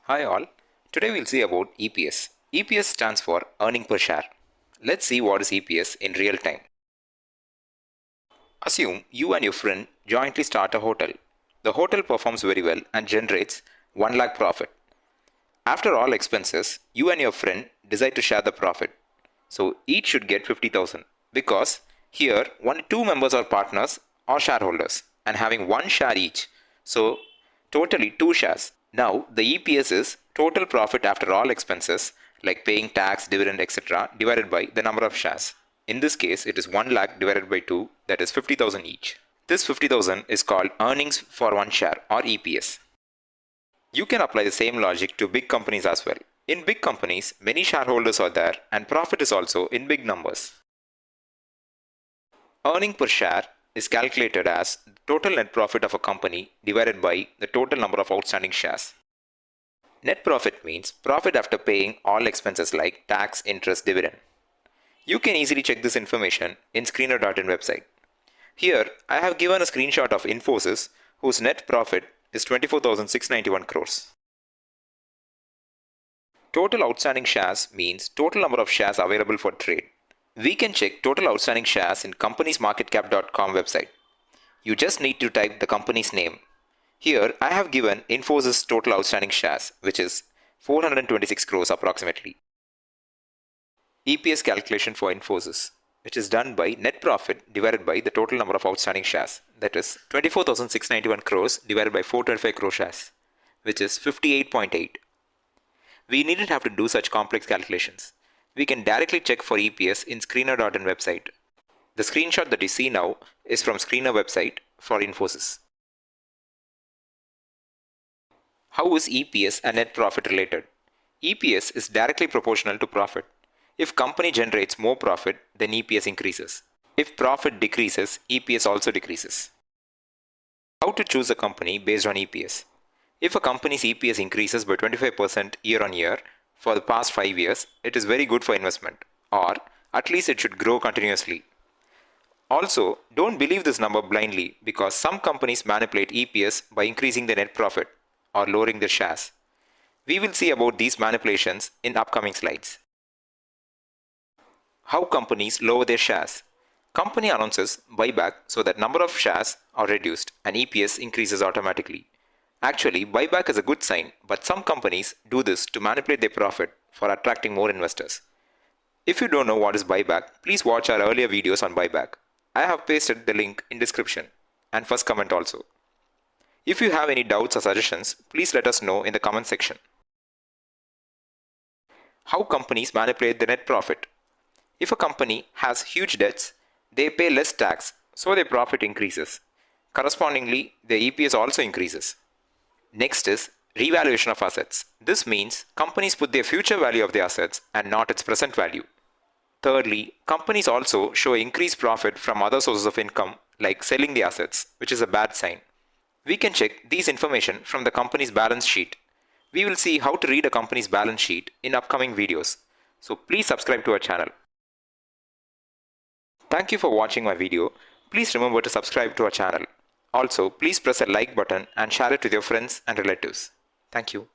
Hi all, today we'll see about EPS. EPS stands for earning per share. Let's see what is EPS in real time. Assume you and your friend jointly start a hotel. The hotel performs very well and generates 1 lakh profit. After all expenses, you and your friend decide to share the profit. So each should get 50,000 because here only 2 members are partners or shareholders and having 1 share each. So totally 2 shares. Now the EPS is total profit after all expenses like paying tax, dividend, etc. divided by the number of shares. In this case, it is 1 lakh divided by 2, that is 50,000 each. This 50,000 is called earnings for 1 share or EPS. You can apply the same logic to big companies as well. In big companies, many shareholders are there and profit is also in big numbers. Earning per share is calculated as the total net profit of a company divided by the total number of outstanding shares. Net profit means profit after paying all expenses like tax, interest, dividend. You can easily check this information in screener.in website. Here, I have given a screenshot of Infosys whose net profit is 24,691 crores. Total outstanding shares means total number of shares available for trade. We can check total outstanding shares in companiesmarketcap.com website. You just need to type the company's name. Here I have given Infosys total outstanding shares, which is 426 crores approximately. EPS calculation for Infosys, which is done by net profit divided by the total number of outstanding shares, that is 24,691 crores divided by 425 crore shares, which is 58.8. We needn't have to do such complex calculations. We can directly check for EPS in screener.in website. The screenshot that you see now is from Screener website for Infosys. How is EPS and net profit related? EPS is directly proportional to profit. If company generates more profit, then EPS increases. If profit decreases, EPS also decreases. How to choose a company based on EPS? If a company's EPS increases by 25% year on year for the past 5 years, it is very good for investment, or at least it should grow continuously. Also, don't believe this number blindly because some companies manipulate EPS by increasing their net profit or lowering their shares. We will see about these manipulations in upcoming slides. How companies lower their shares. Company announces buyback so that number of shares are reduced and EPS increases automatically. Actually, buyback is a good sign, but some companies do this to manipulate their profit for attracting more investors. If you don't know what is buyback, please watch our earlier videos on buyback. I have pasted the link in description and first comment also. If you have any doubts or suggestions, please let us know in the comment section. How companies manipulate the net profit. If a company has huge debts, they pay less tax, so their profit increases. Correspondingly, their EPS also increases. Next is revaluation of assets. This means companies put their future value of the assets and not its present value. Thirdly, companies also show increased profit from other sources of income like selling the assets, which is a bad sign. We can check these information from the company's balance sheet. We will see how to read a company's balance sheet in upcoming videos. So please subscribe to our channel. Thank you for watching my video. Please remember to subscribe to our channel. Also, please press a like button and share it with your friends and relatives. Thank you.